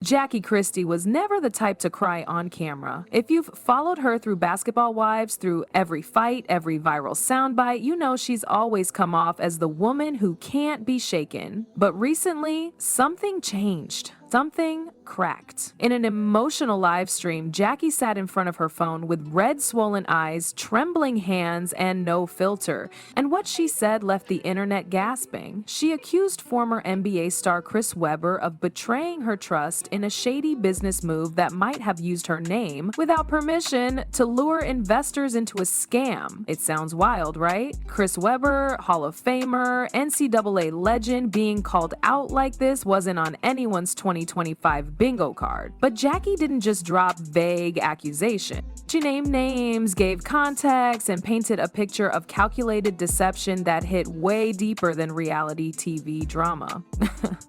Jackie Christie was never the type to cry on camera. If you've followed her through Basketball Wives, through every fight, every viral soundbite, you know she's always come off as the woman who can't be shaken. But recently, something changed. Something cracked. In an emotional live stream, Jackie sat in front of her phone with red swollen eyes, trembling hands, and no filter. And what she said left the internet gasping. She accused former NBA star Chris Webber of betraying her trust in a shady business move that might have used her name without permission to lure investors into a scam. It sounds wild, right? Chris Webber, Hall of Famer, NCAA legend, being called out like this wasn't on anyone's 2025 bingo card. But Jackie didn't just drop vague accusation. She named names, gave context, and painted a picture of calculated deception that hit way deeper than reality TV drama.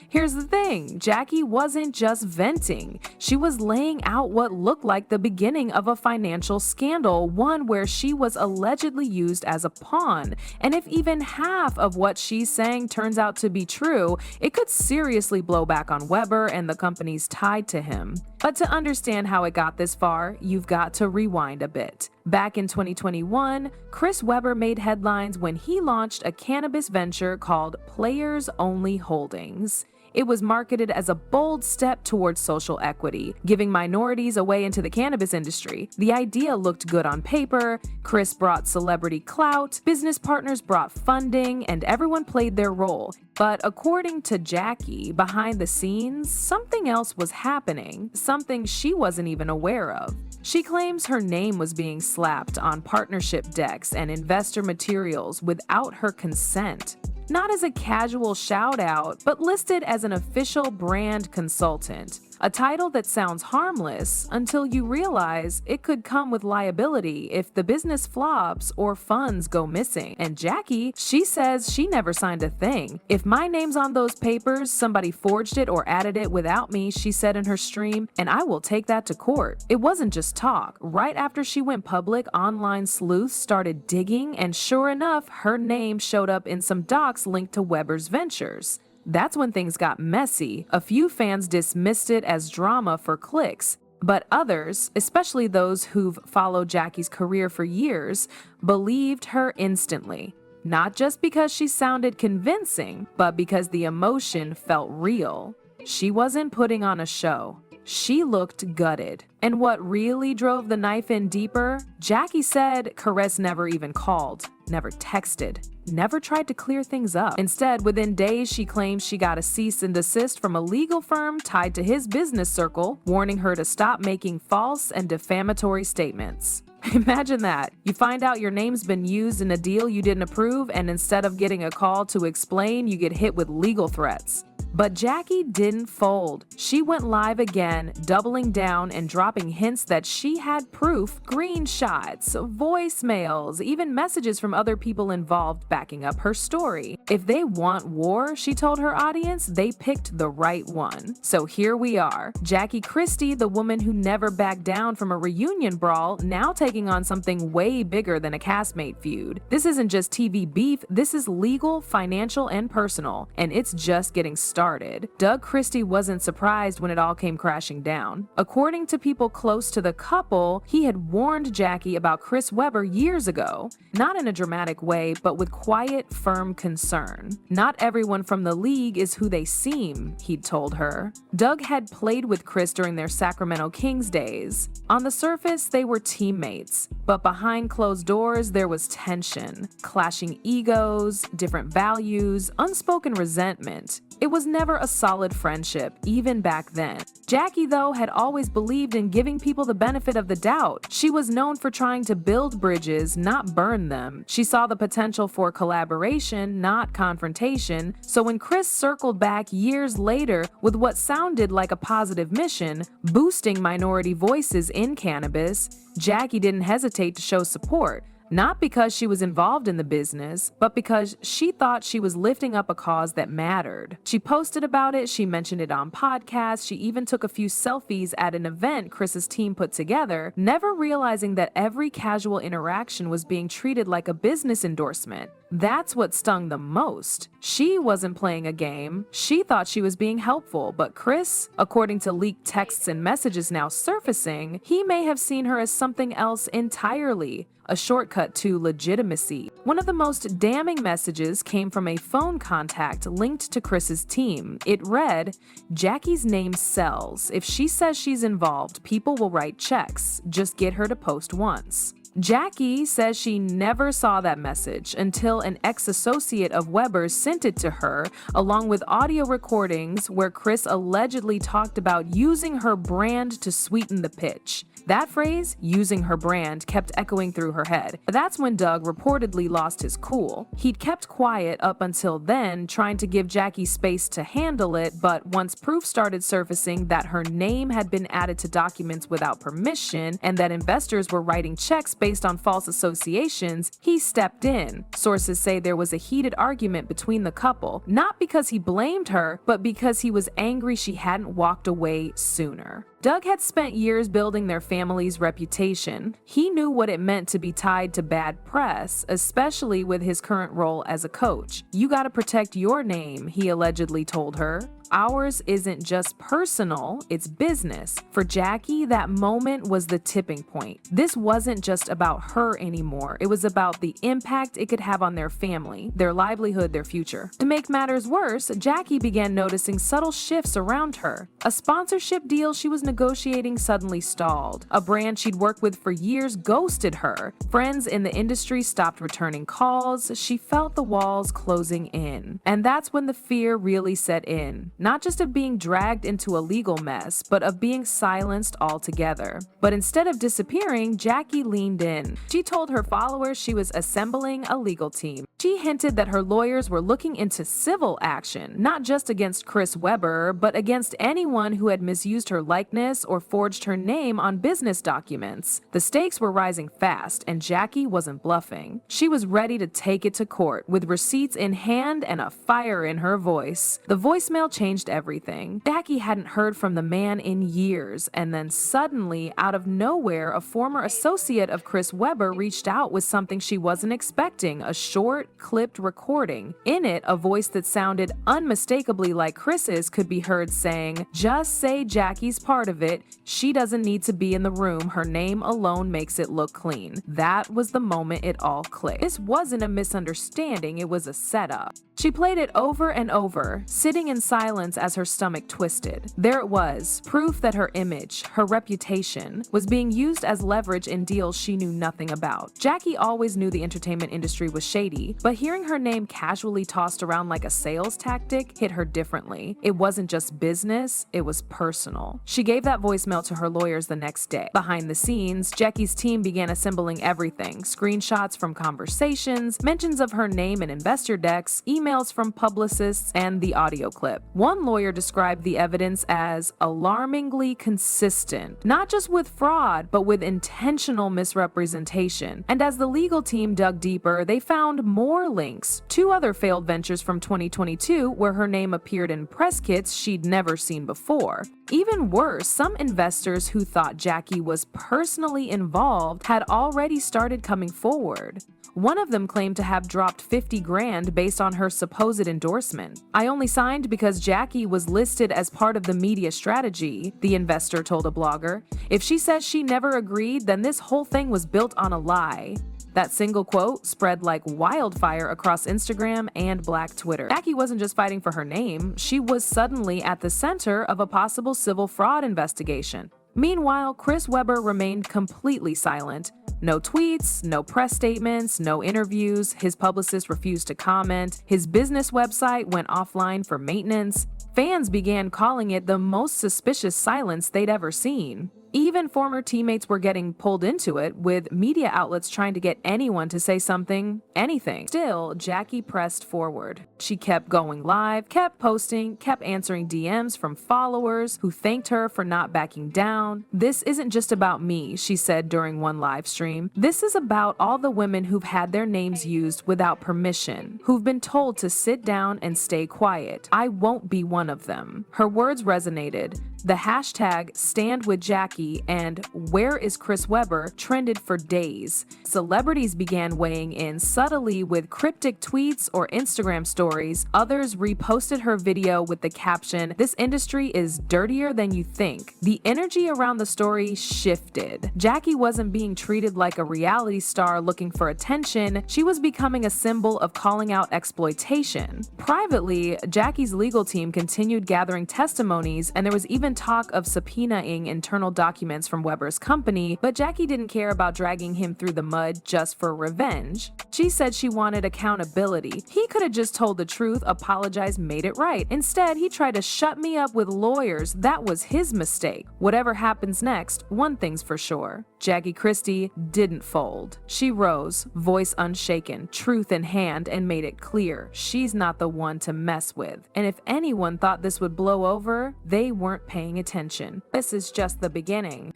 Here's the thing, Jackie wasn't just venting. She was laying out what looked like the beginning of a financial scandal, one where she was allegedly used as a pawn. And if even half of what she's saying turns out to be true, it could seriously blow back on Webber and the companies tied to him. But to understand how it got this far, you've got to rewind a bit. Back in 2021, Chris Webber made headlines when he launched a cannabis venture called Players Only Holdings. It was marketed as a bold step towards social equity, giving minorities a way into the cannabis industry. The idea looked good on paper. Chris brought celebrity clout, business partners brought funding, and everyone played their role. But according to Jackie, behind the scenes, something else was happening, something she wasn't even aware of. She claims her name was being slapped on partnership decks and investor materials without her consent. Not as a casual shout out, but listed as an official brand consultant. A title that sounds harmless until you realize it could come with liability if the business flops or funds go missing. And Jackie, she says she never signed a thing. If my name's on those papers, somebody forged it or added it without me, she said in her stream, and I will take that to court. It wasn't just talk. Right after she went public, online sleuths started digging, and sure enough, her name showed up in some docs linked to Webber's ventures. That's when things got messy. A few fans dismissed it as drama for clicks, but others, especially those who've followed Jackie's career for years, believed her instantly. Not just because she sounded convincing, but because the emotion felt real. She wasn't putting on a show. She looked gutted. And what really drove the knife in deeper? Jackie said Caress never even called, never texted, never tried to clear things up. Instead, within days, she claims she got a cease and desist from a legal firm tied to his business circle, warning her to stop making false and defamatory statements. Imagine that. You find out your name's been used in a deal you didn't approve, and instead of getting a call to explain, you get hit with legal threats. But Jackie didn't fold. She went live again, doubling down and dropping hints that she had proof, screenshots, voicemails, even messages from other people involved backing up her story. If they want war, she told her audience, they picked the right one. So here we are. Jackie Christie, the woman who never backed down from a reunion brawl, now taking on something way bigger than a castmate feud. This isn't just TV beef, this is legal, financial, and personal, and it's just getting started. Doug Christie wasn't surprised when it all came crashing down. According to people close to the couple, he had warned Jackie about Chris Webber years ago. Not in a dramatic way, but with quiet, firm concern. Not everyone from the league is who they seem, he'd told her. Doug had played with Chris during their Sacramento Kings days. On the surface, they were teammates, but behind closed doors, there was tension, clashing egos, different values, unspoken resentment. It was never a solid friendship, even back then. Jackie, though, had always believed in giving people the benefit of the doubt. She was known for trying to build bridges, not burn them. She saw the potential for collaboration, not confrontation. So when Chris circled back years later with what sounded like a positive mission, boosting minority voices in cannabis, Jackie didn't hesitate to show support. Not because she was involved in the business, but because she thought she was lifting up a cause that mattered. She posted about it, she mentioned it on podcasts, she even took a few selfies at an event Chris's team put together, never realizing that every casual interaction was being treated like a business endorsement. That's what stung the most. She wasn't playing a game. She thought she was being helpful, but Chris, according to leaked texts and messages now surfacing, he may have seen her as something else entirely, a shortcut to legitimacy. One of the most damning messages came from a phone contact linked to Chris's team. It read, "Jackie's name sells. If she says she's involved, people will write checks. Just get her to post once." Jackie says she never saw that message until an ex-associate of Weber's sent it to her, along with audio recordings where Chris allegedly talked about using her brand to sweeten the pitch. That phrase, using her brand, kept echoing through her head. That's when Doug reportedly lost his cool. He'd kept quiet up until then, trying to give Jackie space to handle it, but once proof started surfacing that her name had been added to documents without permission and that investors were writing checks based on false associations, he stepped in. Sources say there was a heated argument between the couple, not because he blamed her, but because he was angry she hadn't walked away sooner. Doug had spent years building their family's reputation. He knew what it meant to be tied to bad press, especially with his current role as a coach. "You gotta protect your name," he allegedly told her. "Ours isn't just personal, it's business." For Jackie, that moment was the tipping point. This wasn't just about her anymore. It was about the impact it could have on their family, their livelihood, their future. To make matters worse, Jackie began noticing subtle shifts around her. A sponsorship deal she was negotiating suddenly stalled. A brand she'd worked with for years ghosted her. Friends in the industry stopped returning calls. She felt the walls closing in. And that's when the fear really set in. Not just of being dragged into a legal mess, but of being silenced altogether. But instead of disappearing, Jackie leaned in. She told her followers she was assembling a legal team. She hinted that her lawyers were looking into civil action, not just against Chris Weber, but against anyone who had misused her likeness or forged her name on business documents. The stakes were rising fast, and Jackie wasn't bluffing. She was ready to take it to court, with receipts in hand and a fire in her voice. The voicemail changed everything. Jackie hadn't heard from the man in years, and then suddenly, out of nowhere, a former associate of Chris Weber reached out with something she wasn't expecting, a short, clipped recording. In it, a voice that sounded unmistakably like Chris's could be heard saying, "Just say Jackie's part of it. She doesn't need to be in the room. Her name alone makes it look clean." That was the moment it all clicked. This wasn't a misunderstanding, it was a setup. She played it over and over, sitting in silence as her stomach twisted. There it was, proof that her image, her reputation, was being used as leverage in deals she knew nothing about. Jackie always knew the entertainment industry was shady, but hearing her name casually tossed around like a sales tactic hit her differently. It wasn't just business, it was personal. She gave that voicemail to her lawyers the next day. Behind the scenes, Jackie's team began assembling everything: screenshots from conversations, mentions of her name in investor decks, emails from publicists, and the audio clip. One lawyer described the evidence as alarmingly consistent, not just with fraud, but with intentional misrepresentation. And as the legal team dug deeper, they found more links. 2 other failed ventures from 2022 where her name appeared in press kits she'd never seen before. Even worse, some investors who thought Jackie was personally involved had already started coming forward. One of them claimed to have dropped 50 grand based on her supposed endorsement. "I only signed because Jackie was listed as part of the media strategy," the investor told a blogger. "If she says she never agreed, then this whole thing was built on a lie." That single quote spread like wildfire across Instagram and Black Twitter. Jackie wasn't just fighting for her name, she was suddenly at the center of a possible civil fraud investigation. Meanwhile, Chris Weber remained completely silent. No tweets, no press statements, no interviews. His publicist refused to comment. His business website went offline for maintenance. Fans began calling it the most suspicious silence they'd ever seen. Even former teammates were getting pulled into it, with media outlets trying to get anyone to say something, anything. Still, Jackie pressed forward. She kept going live, kept posting, kept answering DMs from followers who thanked her for not backing down. "This isn't just about me," she said during one live stream. "This is about all the women who've had their names used without permission, who've been told to sit down and stay quiet. I won't be one of them." Her words resonated. The hashtag #StandWithJackie Jackie and "Where is Chris Webber" trended for days. Celebrities began weighing in subtly with cryptic tweets or Instagram stories. Others reposted her video with the caption, "This industry is dirtier than you think." The energy around the story shifted. Jackie wasn't being treated like a reality star looking for attention. She was becoming a symbol of calling out exploitation. Privately, Jackie's legal team continued gathering testimonies, and there was even talk of subpoenaing internal documents from Webber's company, but Jackie didn't care about dragging him through the mud just for revenge. She said she wanted accountability. He could have just told the truth, apologized, made it right. Instead, he tried to shut me up with lawyers. That was his mistake. Whatever happens next, one thing's for sure. Jackie Christie didn't fold. She rose, voice unshaken, truth in hand, and made it clear she's not the one to mess with. And if anyone thought this would blow over, they weren't paying attention. This is just the beginning.